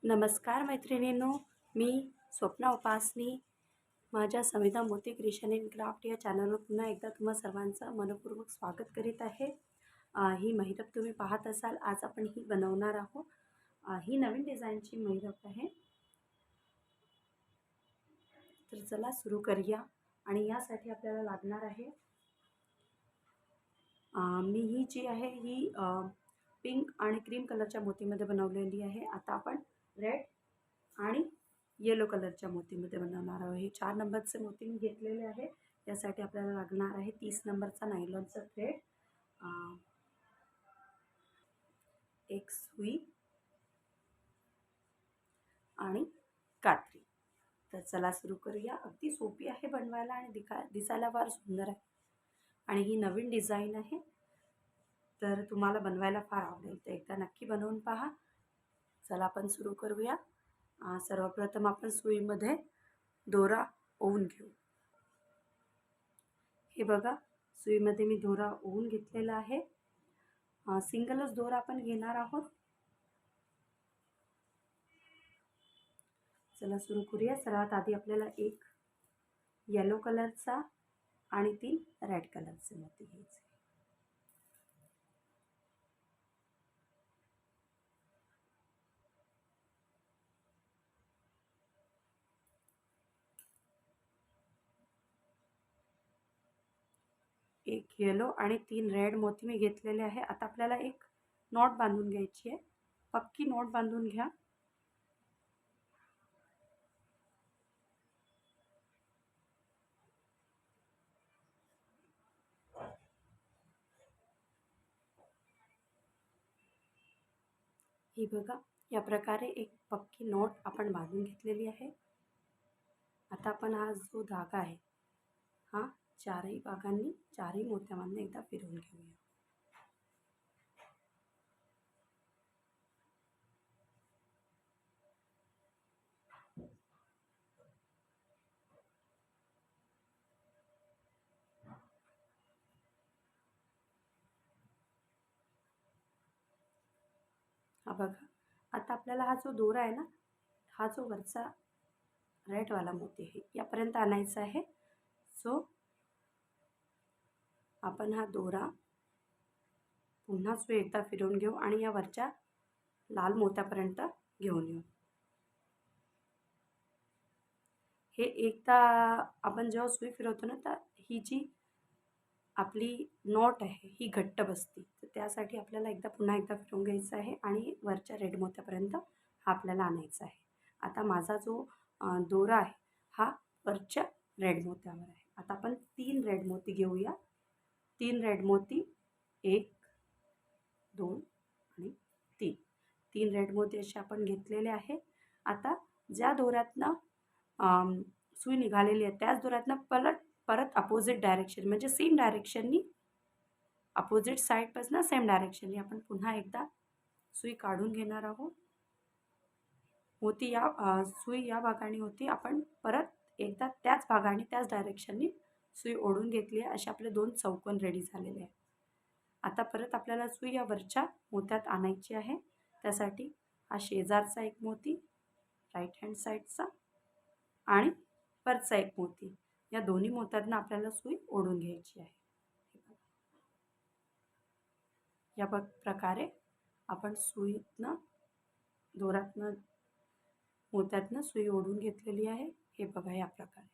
नमस्कार मैत्रिणींनो, मी स्वप्ना उपासनी माझ्या संविधा मोती क्रिएशन अँड क्राफ्ट या चॅनलवर पुन्हा एकदा तुम्हा सर्वांचं मनपूर्वक स्वागत करीत आहे. ही महिरप तुम्ही पाहत असाल. आज आपण ही बनवणार आहोत. ही नवीन डिझाईनची महिरप आहे. तर चला सुरू करूया. आणि यासाठी आपल्याला लागणार आहे, मी ही जी आहे ही पिंक आणि क्रीम कलरच्या मोतीमध्ये बनवलेली आहे. आता आपण रेड आणि येलो कलरच्या मोतीमध्ये बनवणार आहोत. हे 4 नंबरचे मोती मी घेतलेले आहे. यासाठी आपल्याला लागणार आहे 30 नंबरचा नायलॉनचा थ्रेड, एक सुई आणि कात्री. तर चला सुरू करूया. अगदी सोपी आहे बनवायला आणि दिसायला फार सुंदर आहे. आणि ही नवीन डिझाईन आहे, तर तुम्हाला बनवायला फार आवडेल. तर एकदा नक्की बनवून पहा. चला आपण सुरू करूया. सर्वप्रथम आपण सुईमध्ये दोरा ओवून घेऊ. हे बघा, सुईमध्ये मी दोरा ओवून घेतलेला आहे. सिंगलच दोरा आपण घेणार आहोत. चला सुरू करूया. सर्वात आधी आपल्याला एक येलो कलरचा आणि 3 रेड कलरचे मोती घ्यायचे. एक येलो आणि 3 रेड मोती मी घेतलेले आहे. आता आपल्याला एक नॉट बांधून घ्यायची आहे. पक्की नॉट बांधून घ्या. ही बघा, या प्रकारे एक पक्की नॉट आपण बांधून घेतलेली आहे. आता आपण हा जो धागा आहे हा चारही भागांनी, चारही मोत्यामधून एकदा फिरवून घेऊया. हा बघा, आता आपल्याला हा जो दोरा आहे ना, हा जो वरचा रेडवाला मोती आहे यापर्यंत आणायचा आहे. सो आपण हा दोरा पुन्हा एकदा फिरवून घेऊ आणि या वरच्या लाल मोत्यापर्यंत घेऊन येऊ. हे एकदा आपण जेव्हा सुई फिरवतो ना, तर ही जी आपली नॉट आहे ही घट्ट बसते. तर त्यासाठी आपल्याला पुन्हा एकदा फिरवून घ्यायचं आहे आणि वरच्या रेड मोत्यापर्यंत हा आपल्याला आणायचा आहे. आता माझा जो दोरा आहे हा वरच्या रेड मोत्यावर आहे. आता आपण 3 रेड मोती घेऊया. 3 रेड मोती, 1, 2 आणि 3. 3 रेड मोती असे आपण घेतलेले आहे. आता ज्या दोऱ्यातनं सुई निघालेली आहे त्याच दोऱ्यातनं परत अपोजिट डायरेक्शन म्हणजे सेम डायरेक्शननी, अपोजिट साईडपासून सेम डायरेक्शननी आपण पुन्हा एकदा सुई काढून घेणार आहोत. मोती सुई या भागाने होती, आपण परत एकदा त्याच भागाने त्याच डायरेक्शननी सुई ओढून घेतली आहे. असे आपले 2 चौकोन रेडी झालेले आहे. आता परत आपल्याला सुई या वरच्या मोत्यात आणायची आहे. त्यासाठी हा शेजारचा एक मोती, राईट हँड साईडचा आणि वरचा एक मोती, या दोन्ही मोत्यांना आपल्याला सुई ओढून घ्यायची आहे. या प्रकारे आपण सुईतनं, दोऱ्यातनं, मोत्यातनं सुई ओढून घेतलेली आहे. हे बघा या प्रकारे.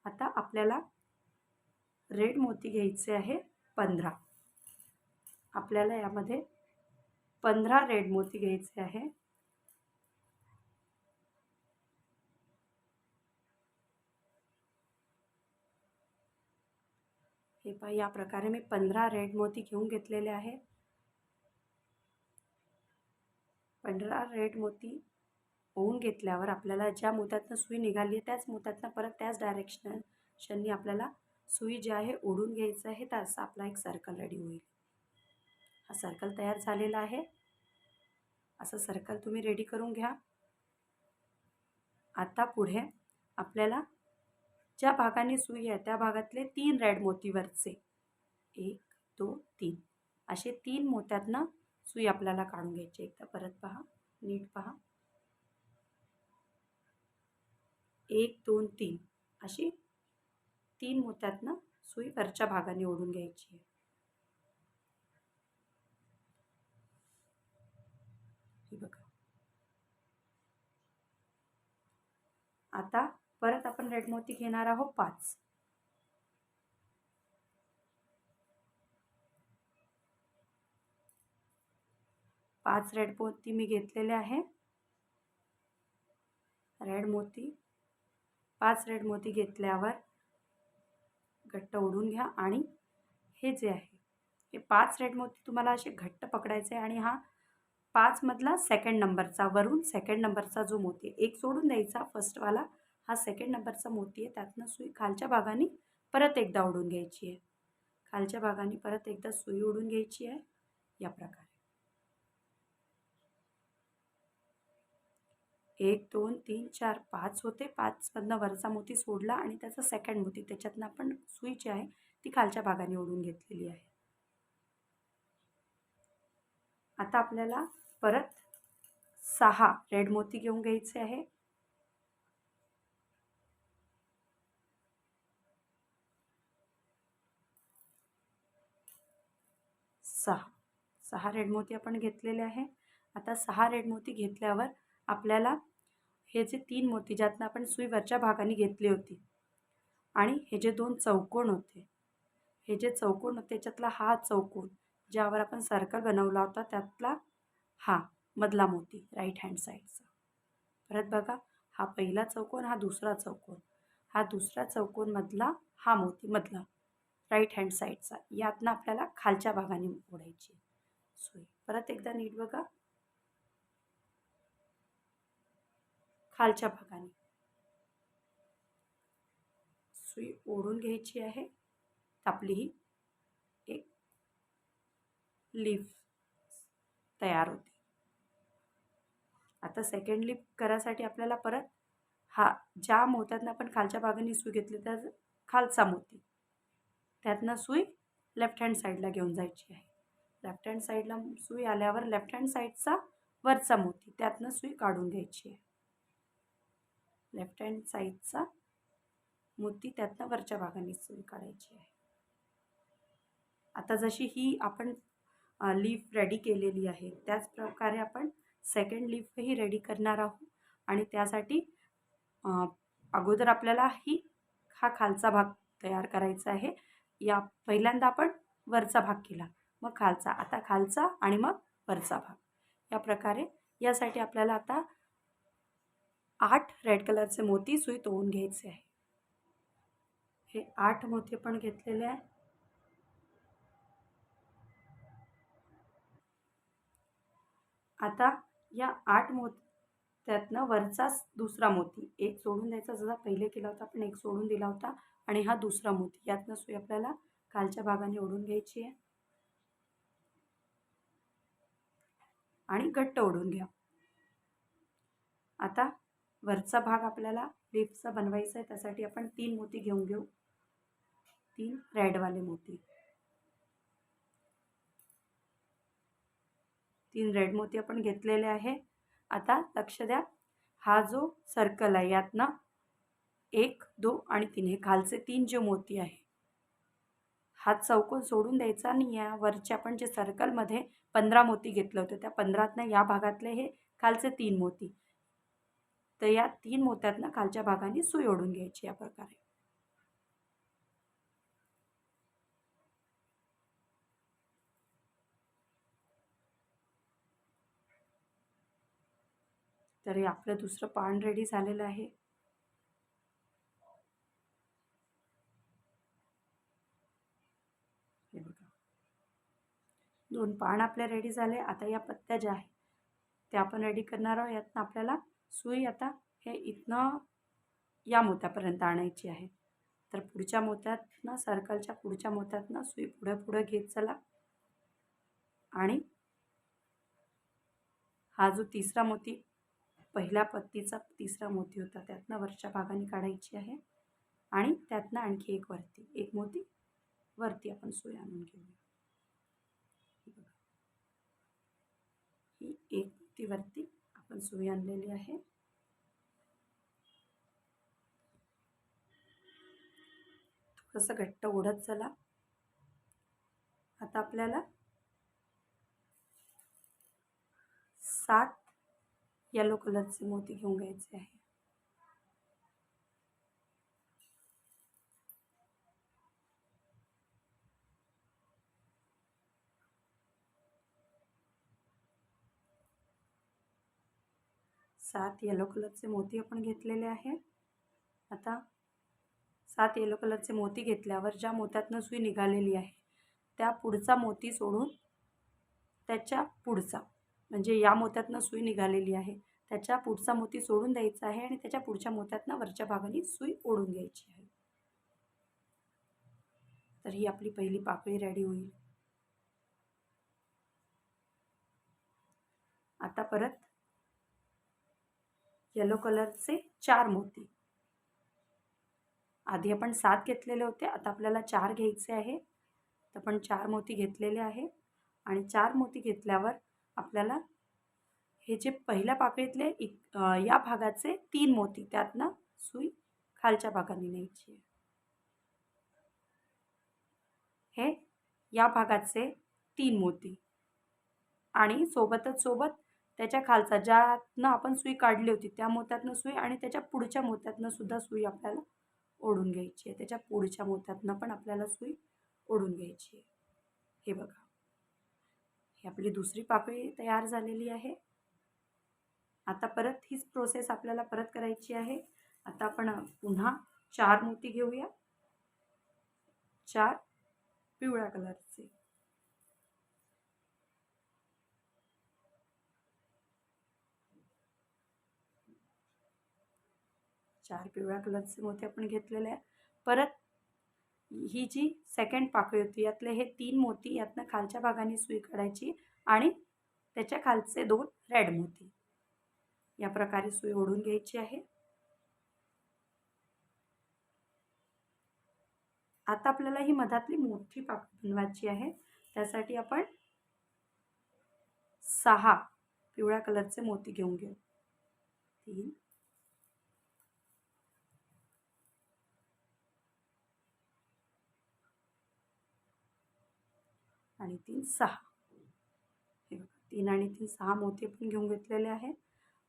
आता आपल्याला रेड मोती घ्यायचे आहे 15. आपल्याला यामध्ये 15 रेड मोती घ्यायचे आहे. हे पहा, या प्रकारे मी 15 रेड मोती घेऊन घेतलेले आहे. 15 रेड मोती होऊन घेतल्यावर आपल्याला ज्या मोत्यातनं सुई निघाली त्याच मोत्यातनं परत त्याच डायरेक्शननी आपल्याला सुई जी आहे ओढून घ्यायचं आहे. तर असा आपला एक सर्कल रेडी होईल. हा सर्कल तयार झालेला आहे. असं सर्कल तुम्ही रेडी करून घ्या. आता पुढे आपल्याला ज्या भागाने सुई आहे त्या भागातले 3 रेड मोतीवरचे 1, 2, 3 असे 3 मोत्यातनं सुई आपल्याला काढून घ्यायची. एकदा परत पहा, नीट पहा. 1 2 3 अशी 3 मोत्यातनं सुई वरच्या भागाने ओढून घ्यायची आहे. ही बघा. आता परत आपण रेड मोती घेणार आहोत 5. 5 रेड मोती मी घेतलेले आहे. रेड मोती 5 रेड मोती घेतल्यावर घट्ट ओढून घ्या आणि हे जे आहे हे 5 रेड मोती तुम्हाला असे घट्ट पकडायचे आणि हा 5 मधला सेकंड नंबरचा वरून सेकंड नंबरचा जो मोती आहे, एक सोडून द्यायचा फर्स्टवाला, हा सेकंड नंबरचा मोती आहे, त्यातनं सुई खालच्या भागाने परत एकदा ओढून घ्यायची आहे. खालच्या भागाने परत एकदा सुई ओढून घ्यायची आहे या प्रकारे. 1 2 3 4 5 होते. 5 मधनं वरचा मोती सोडला आणि त्याचा सेकंड मोती त्याच्यातनं आपण सुई जी आहे ती खालच्या भागाने ओढून घेतलेली आहे. आता आपल्याला परत 6 रेड मोती घेऊन घ्यायचे आहे. सहा रेड मोती आपण घेतलेले आहे. आता 6 रेड मोती घेतल्यावर आपल्याला हे जे 3 मोती ज्यातनं आपण सुई वरच्या भागाने घेतली होती आणि हे जे 2 चौकोन होते, हे जे चौकोन होते त्याच्यातला हा चौकोन ज्यावर आपण सर्कल बनवला होता त्यातला हा मधला मोती राईट हँड साईडचा. परत बघा, हा पहिला चौकोन, हा दुसरा चौकोन, हा दुसरा चौकोन मधला हा मोती मधला राईट हँड साईडचा, यातनं आपल्याला खालच्या भागाने ओढायची सुई. परत एकदा नीट बघा, खालच्या भागाने सुई ओढून घ्यायची आहे. आपली ही एक लीफ तयार होते. आता सेकंड लीफ करायसाठी आपल्याला परत हा ज्या मोत्यातनं आपण खालच्या भागाने सुई घेतली तर खालचा मोती त्यातनं सुई लेफ्ट हँड साईडला घेऊन जायची आहे. लेफ्ट हँड साईडला सुई आल्यावर लेफ्ट हँड साईडचा वरचा मोती त्यातनं सुई काढून घ्यायची आहे. लेफ्ट हँड साईडचा मोती त्यातनं वरच्या भागाने सुई काढायची आहे. आता जशी ही आपण लीफ रेडी केलेली आहे त्याच प्रकारे आपण सेकंड लीफही रेडी करणार आहोत आणि त्यासाठी अगोदर आपल्याला हा खालचा भाग तयार करायचा आहे. या पहिल्यांदा आपण वरचा भाग केला, मग खालचा, आता खालचा आणि मग वरचा भाग, या प्रकारे. यासाठी आपल्याला आता 8 रेड कलरचे मोती सुईत ओवून घ्यायचे आहे. हे 8 मोती पण घेतलेले आहे. आता या 8 मोत्यातनं वरचा दुसरा मोती एक सोडून द्यायचा, जसा पहिले केला होता आपण एक सोडून दिला होता, आणि हा दुसरा मोती यातनं सुई आपल्याला खालच्या भागाने ओढून घ्यायची आहे आणि घट्ट ओढून घ्या. आता वरचा भाग आपल्याला लीफचा बनवायचा आहे, त्यासाठी आपण 3 मोती घेऊन घेऊ. 3 रेडवाले मोती, 3 रेड मोती आपण घेतलेले आहे. आता लक्ष द्या, हा जो सर्कल आहे यातनं 1 2 आणि 3 हे खालचे 3 जे मोती आहे, हा चौकोन सोडून द्यायचा आणि या वरचे आपण जे सर्कलमध्ये 15 मोती घेतले होते त्या 15तनं या भागातले हे खालचे 3 मोती, तर या 3 मोत्यातनं खालच्या भागाने सुई ओढून घ्यायची या प्रकारे. तर हे आपलं दुसरं पान रेडी झालेलं आहे. हे बघा, 2 पान आपले रेडी झाले. आता या पत्त्या ज्या आहेत त्या आपण रेडी करणार आहोत. यातनं आपल्याला सुई आता हे इथनं या मोत्यापर्यंत आणायची आहे. तर पुढच्या मोत्यातनं, सर्कलच्या पुढच्या मोत्यातनं सुई पुढे पुढे घेत चला आणि हा जो तिसरा मोती, पहिल्या पत्तीचा तिसरा मोती होता, त्यातनं वरच्या भागाने काढायची आहे आणि त्यातनं आणखी एक मोती वरती आपण सुई आणून घेऊया. ही एक मोती वरती आपण सुई आणलेली आहे. थोडंसं घट्ट ओढत चला. आता आपल्याला 7 येलो कलरचे मोती घेऊन घ्यायचे आहे. सात येलो कलरचे मोती आपण घेतलेले आहे. आता 7 येलो कलरचे मोती घेतल्यावर ज्या मोत्यातनं सुई निघालेली आहे त्या पुढचा मोती सोडून त्याच्या पुढचा, म्हणजे या मोत्यातनं सुई निघालेली आहे त्याच्या पुढचा मोती सोडून द्यायचा आहे आणि त्याच्या पुढच्या मोत्यातनं वरच्या भागाने सुई ओढून घ्यायची आहे. तर ही आपली पहिली पाकळी रेडी होईल. आता परत येलो कलरचे 4 मोती, आधी आपण 7 घेतलेले होते, आता आपल्याला 4 घ्यायचे आहे. तर आपण 4 मोती घेतलेले आहे आणि 4 मोती घेतल्यावर आपल्याला हे जे पहिल्या पाकळीतले या भागाचे 3 मोती त्यातनं सुई खालच्या भागाने न्यायची आहे. हे या भागाचे 3 मोती आणि सोबत त्याच्या खालचा ज्यातनं आपण सुई काढली होती त्या मोत्यातनं सुई आणि त्याच्या पुढच्या मोत्यातनं सुद्धा सुई आपल्याला ओढून घ्यायची आहे. त्याच्या पुढच्या मोत्यातनं पण आपल्याला सुई ओढून घ्यायची आहे. हे बघा, ही आपली दुसरी पाकळी तयार झालेली आहे. आता परत हीच प्रोसेस आपल्याला परत करायची आहे. आता आपण पुन्हा 4 मोती घेऊया. 4 पिवळ्या कलरचे, 4 पिवळ्या कलरचे मोती आपण घेतलेले आहे. परत ही जी सेकंड पाकळी होती यातले हे 3 मोती यातनं खालच्या भागाने सुई काढायची आणि त्याच्या खालचे 2 रेड मोती या प्रकारे सुई ओढून घ्यायची आहे. आता आपल्याला ही मधातली मोठी पाकळी बनवायची आहे. त्यासाठी आपण 6 पिवळ्या कलरचे मोती घेऊन घेऊ. 3 आणि 3 6, हे बघा 3 आणि 3 6 मोती आपण घेऊन घेतलेले आहे.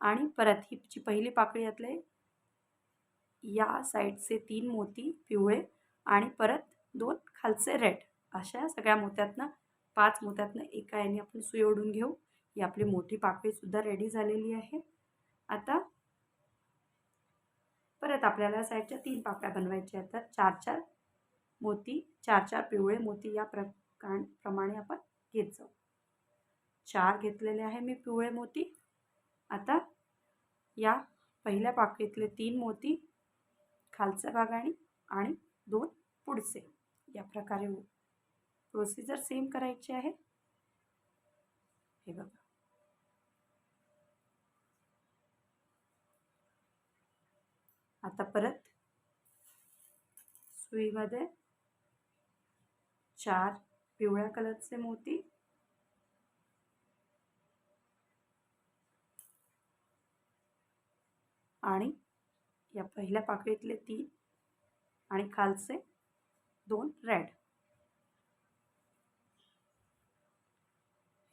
आणि परत ही जी पहिली पाकळी यातले या साईडचे 3 मोती पिवळे आणि परत 2 खालचे रेड, अशा सगळ्या मोत्यातनं 5 मोत्यातनं एका याने आपण सुई ओढून घेऊ. ही आपली मोठी पाकळी सुद्धा रेडी झालेली आहे. आता परत आपल्याला साईडच्या 3 पाकळ्या बनवायच्या आहेत. तर 4 मोती, 4 पिवळे मोती या प्रमाणे आपण घेत जाऊ. 4 घेतलेले आहे मी पिवळे मोती. आता या पहिल्या पाकळीतले 3 मोती खालच्या भागाने आणि 2 पुढचे, या प्रकारे प्रोसिजर सेम करायची आहे. हे बघा, आता परत सुईमध्ये 4 पिवळ्या कलरचे मोती आणि या पहिल्या पाकळीतले 3 आणि खालचे 2 रेड.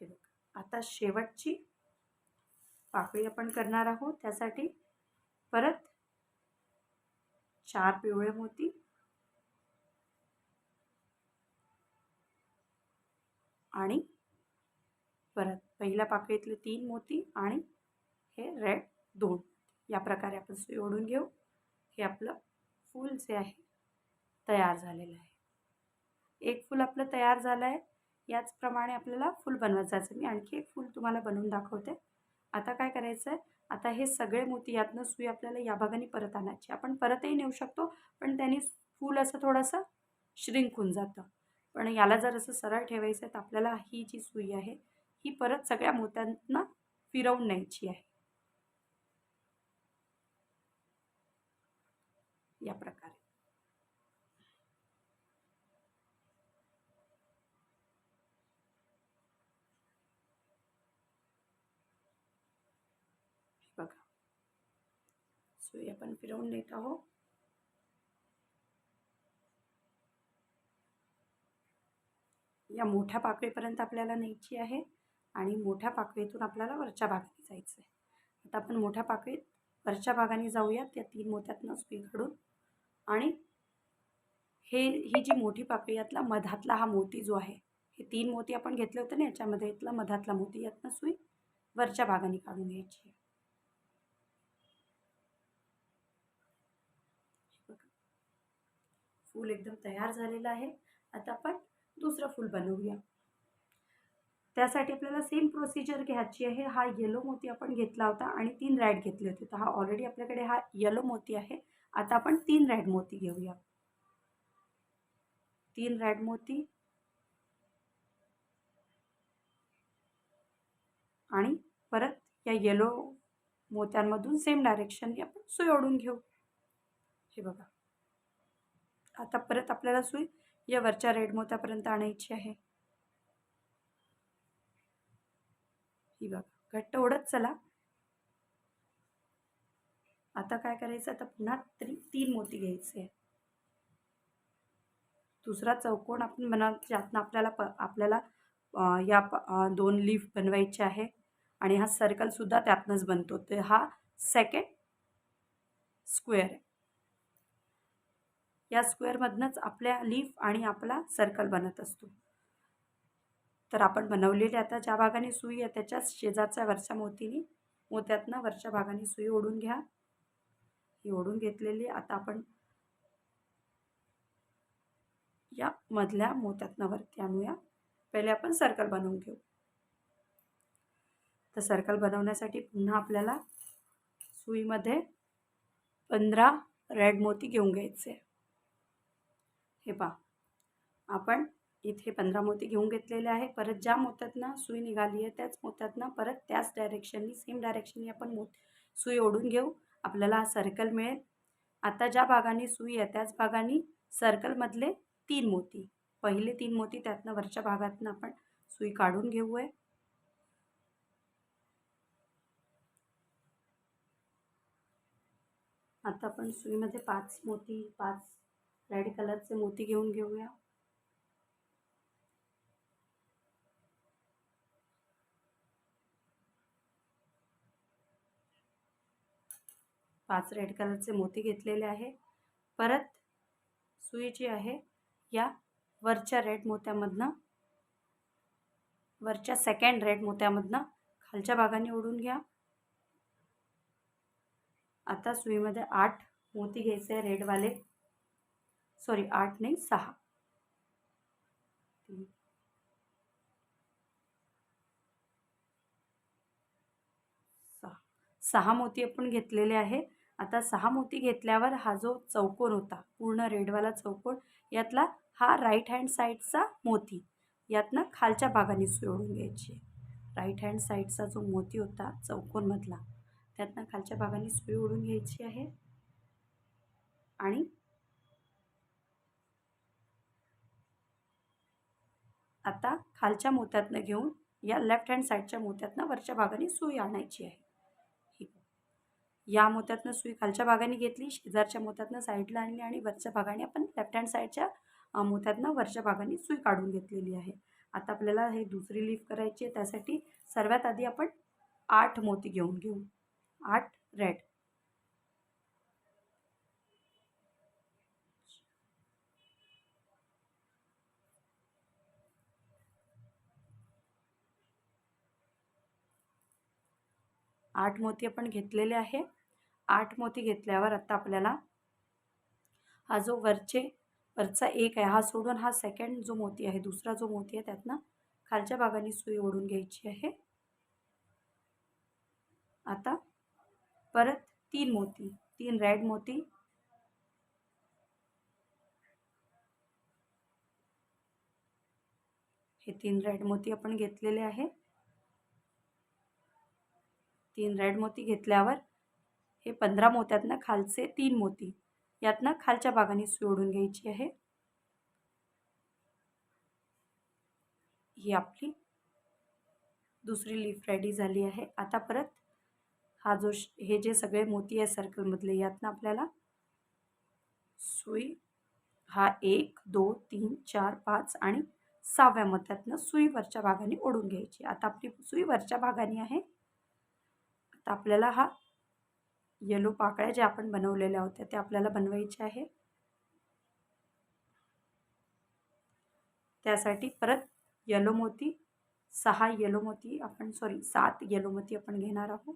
हे बघा, आता शेवटची पाकळी आपण करणार आहोत. त्यासाठी परत 4 पिवळे मोती आणि परत पहिल्या पाकळीतले 3 मोती आणि हे रेड 2, या प्रकारे आपण सुई ओढून घेऊ. हे आपलं फूल जे आहे तयार झालेलं आहे. एक फूल आपलं तयार झालं आहे. याचप्रमाणे आपल्याला फूल बनवायचं आहे. मी आणखी एक फूल तुम्हाला बनवून दाखवते. आता काय करायचं आहे, आता हे सगळे मोती यातनं सुई आपल्याला या भागाने परत आणायची. आपण परतही नेऊ शकतो, पण त्यांनी फूल असं थोडंसं श्रिंक होऊन जातं. पण याला जर असं सरळ ठेवायचं आहे तर आपल्याला ही जी सुई आहे ही परत सगळ्या मोत्यांना फिरवून न्यायची आहे, या प्रकारे. बघा, सुई आपण फिरवून नेत आहोत. या मोठ्या पाकळीपर्यंत आपल्याला न्यायची आहे आणि मोठ्या पाकळीतून आपल्याला वरच्या भागाने जायचं आहे. आता आपण मोठ्या पाकळीत वरच्या भागाने जाऊया त्या 3 मोत्यातनं सुई काढून. आणि ही जी मोठी पाकळी यातला मधातला हा मोती जो आहे, हे 3 मोती आपण घेतले होते ना, याच्यामध्ये यातला मधातला मोती, यातनं सुई वरच्या भागाने काढून घ्यायची आहे. फूल एकदम तयार झालेलं आहे. आता आपण दुसरं फूल बनवूया. त्यासाठी आपल्याला सेम प्रोसिजर घ्यायची आहे. हा येलो मोती आपण घेतला होता आणि 3 रेड घेतले होते. तर हा ऑलरेडी आपल्याकडे हा येलो मोती आहे. आता आपण 3 रेड मोती घेऊया. 3 रेड मोती आणि परत या येलो मोत्यांमधून सेम डायरेक्शनने आपण सुई ओढून घेऊ. हे बघा, आता परत आपल्याला सुई या वरच्या रेड मोत्यापर्यंत आणायची आहे. ही बघा, घट्ट ओढत चला. आता काय करायचं, आता पुन्हा 3 मोती घ्यायचे. दुसरा चौकोन आपण ज्यातनं आपल्याला या 2 लीफ बनवायचे आहे आणि हा सर्कलसुद्धा त्यातनंच बनतो. तर हा सेकंड स्क्वेअर आहे. या स्क्वेअरमधनंच आपल्या लीफ आणि आपला सर्कल बनत असतो. तर आपण बनवलेले आता ज्या भागाने सुई आहे त्याच्याच शेजारच्या वरच्या मोत्यातनं वरच्या भागाने सुई ओढून घ्या. ही ओढून घेतलेली आता आपण या मधल्या मोत्यातनं वरती आणूया. पहिले आपण सर्कल बनवून घेऊ. तर सर्कल बनवण्यासाठी पुन्हा आपल्याला सुईमध्ये 15 रेड मोती घेऊन घ्यायचे. हे पहा, आपण इथे 15 मोती घेऊन घेतलेले आहे. परत ज्या मोत्यातनं सुई निघाली आहे त्याच मोत्यातनं परत त्याच डायरेक्शननी सेम डायरेक्शननी आपण सुई ओढून घेऊ. आपल्याला हा सर्कल मिळेल. आता ज्या भागाने सुई आहे त्याच भागाने सर्कलमधले 3 मोती, पहिले 3 मोती त्यातनं वरच्या भागातनं आपण सुई काढून घेऊ आहे. आता आपण सुईमध्ये 5 रेड कलरचे मोती घेऊन घेऊया. 5 रेड कलरचे मोती घेतलेले आहे. परत सुई जी आहे या वरच्या सेकंड रेड मोत्यामधनं खालच्या भागाने ओढून घ्या. आता सुईमध्ये 8 मोती घ्यायचे आहे रेडवाले. 8 नाही 6. 6 मोती आपण घेतलेले आहे. आता 6 मोती घेतल्यावर हा जो चौकोन होता पूर्ण रेडवाला चौकोन, यातला हा राईट हँड साईडचा मोती यातनं खालच्या भागाने सुई ओढून घ्यायची. राईट हँड साईडचा जो मोती होता चौकोनमधला त्यातनं खालच्या भागाने सुई ओढून घ्यायची आहे. आणि आता खालच्या मोत्यातनं घेऊन या लेफ्ट हँड साईडच्या मोत्यातनं वरच्या भागाने सुई आणायची आहे. या मोत्यातनं सुई खालच्या भागाने घेतली, शेजारच्या मोत्यातनं साईडला आणली आणि वरच्या भागाने आपण लेफ्ट हँड साईडच्या मोत्यातनं वरच्या भागाने सुई काढून घेतलेली आहे. आता आपल्याला हे दुसरी लीफ करायची आहे. त्यासाठी सर्वात आधी आपण 8 मोती घेऊन घेऊ. 8 रेड. 8 मोती आपण घेतलेले आहे. 8 मोती घेतल्यावर आता आपल्याला हा जो वरचा एक आहे हा सोडून हा सेकंड जो मोती आहे, दुसरा जो मोती आहे त्यातनं खालच्या भागाने सुई ओढून घ्यायची आहे. आता परत 3 रेड मोती. हे 3 रेड मोती आपण घेतलेले आहे. 3 रेड मोती घेतल्यावर हे 15 मोत्यातनं खालचे 3 मोती यातनं खालच्या भागाने सुई ओढून घ्यायची आहे. ही आपली दुसरी लीफ रेडी झाली आहे. आता परत हे जे सगळे मोती आहे सर्कलमधले यातनं आपल्याला सुई हा 1, 2, 3, 4, 5 आणि 6व्या मोत्यातनं सुई वरच्या भागाने ओढून घ्यायची. आता आपली सुई वरच्या भागाने आहे. आता आपल्याला हा येलो पाकळ्या ज्या आपण बनवलेल्या होत्या त्या आपल्याला बनवायच्या आहे. त्यासाठी परत येलो मोती 7 येलो मोती आपण घेणार आहोत.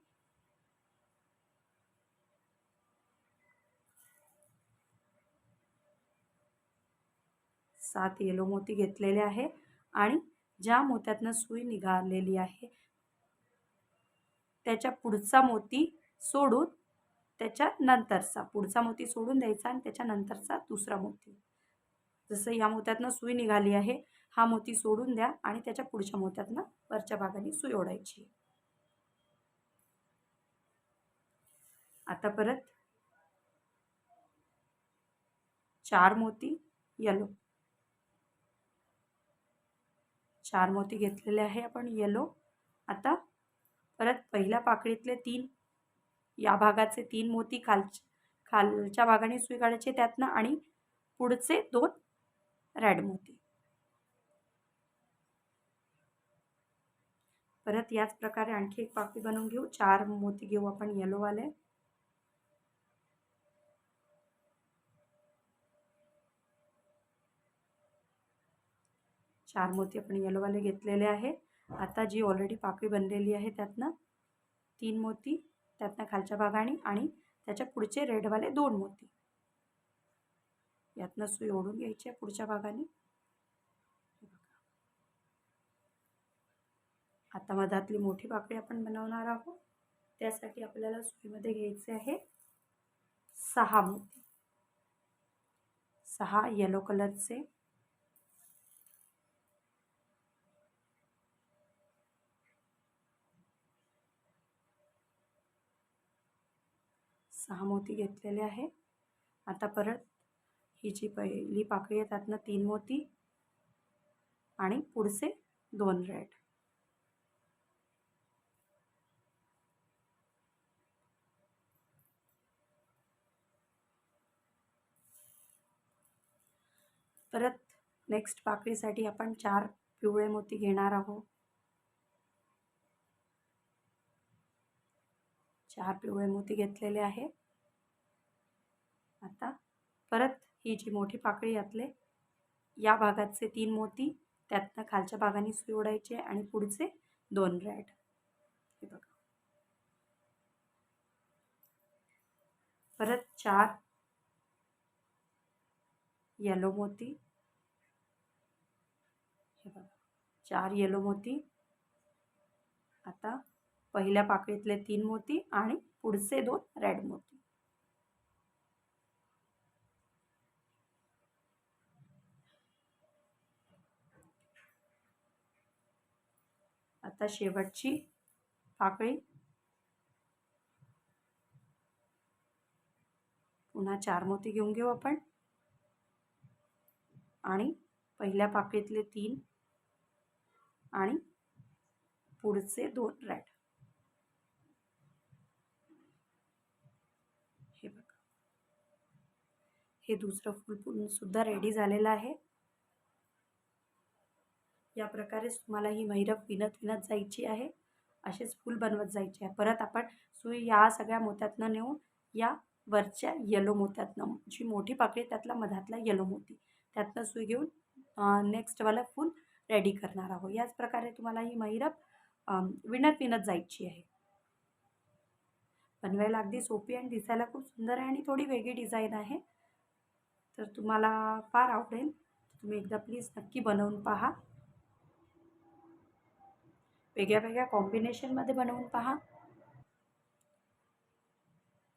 7 येलो मोती घेतलेले आहे आणि ज्या मोत्यातनं सुई निघालेली आहे त्याच्या पुढचा मोती सोडून पुढचा मोती सोडून द्यायचा आणि त्याच्यानंतरचा दुसरा मोती. जसं या मोत्यातनं सुई निघाली आहे, हा मोती सोडून द्या आणि त्याच्या पुढच्या मोत्यातनं वरच्या भागाने सुई ओढायची. आता परत 4 मोती येलो, 4 मोती घेतलेले आहे आपण येलो. आता परत पहिल्या पाकळीतले 3 या भागाचे 3 मोती खालच्या भागाने सुई काढायची त्यातनं आणि पुढचे 2 रेड मोती. परत याच प्रकारे आणखी एक पाकळी बनवून घेऊ. 4 मोती घेऊ आपण येलोवाले. 4 मोती आपण येलोवाले घेतलेले आहे. आता जी ऑलरेडी पाकळी बनलेली आहे त्यातनं 3 मोती, त्यातनं खालच्या भागाने आणि त्याच्या पुढचे रेडवाले 2 मोती. यातनं सुई ओढून घ्यायची आहे पुढच्या भागाने. आता मधातली मोठी पाकळी आपण बनवणार आहोत. त्यासाठी आपल्याला सुईमध्ये घ्यायचे आहे 6 मोती, 6 येलो कलरचे. सहा मोती घेतलेले आहे. आता परत ही जी पहिली पाकळी आहे त्यातनं 3 मोती आणि पुढचे 2 रेड. परत नेक्स्ट पाकळीसाठी आपण 4 पिवळे मोती घेणार आहोत. 4 पिवळे मोती घेतलेले आहे. आता परत ही जी मोठी पाकळी यातले या भागाचे 3 मोती, त्यातनं खालच्या भागाने सुई ओढायची आणि पुढचे 2 रेड. हे बघा. परत 4 येलो मोती. हे बघा 4 येलो मोती. आता पहिल्या पाकळीतले 3 मोती आणि पुढचे 2 रेड मोती. आता शेवटची पाकळी पुन्हा 4 मोती घेऊन घेऊ आपण आणि पहिल्या पाकळीतले 3 आणि पुढचे 2 रेड. हे बघा. हे दुसरं फूल सुद्धा रेडी झालेलं आहे. या प्रकारे तुम्हाला ही महिरप विणत जायची आहे. असेच फूल बनवत जायचे आहे. परत आपण सुई या सगळ्या मोत्यातनं नेऊन या वरच्या येलो मोत्यातनं, जी मोठी पाकळी त्यातला मधातला येलो मोती, त्यातनं सुई घेऊन नेक्स्टवाला फूल रेडी करणार आहोत. याच प्रकारे तुम्हाला ही महिरप विणत जायची आहे. बनवायला अगदी सोपी आणि दिसायला खूप सुंदर आहे आणि थोडी वेगळी डिझाईन आहे. तर तुम्हाला फार आवडेल. तुम्ही एकदा प्लीज नक्की बनवून पहा. वेगळ्या कॉम्बिनेशनमध्ये बनवून पहा.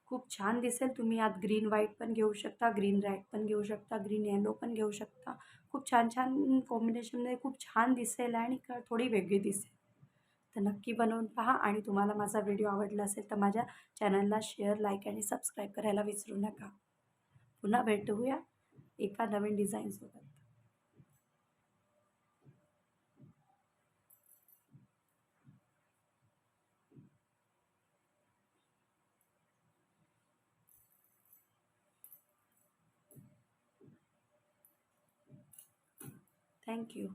खूप छान दिसेल. तुम्ही यात ग्रीन व्हाईट पण घेऊ शकता, ग्रीन रेड पण घेऊ शकता, ग्रीन येलो पण घेऊ शकता. खूप छान कॉम्बिनेशनमध्ये खूप छान दिसेल आणि थोडी वेगळी दिसेल. तर नक्की बनवून पहा आणि तुम्हाला माझा व्हिडिओ आवडला असेल तर माझ्या चॅनलला शेअर, लाईक आणि सबस्क्राईब करायला विसरू नका. पुन्हा भेटूया एका नवीन डिझाईनसोबत. थँक्यू.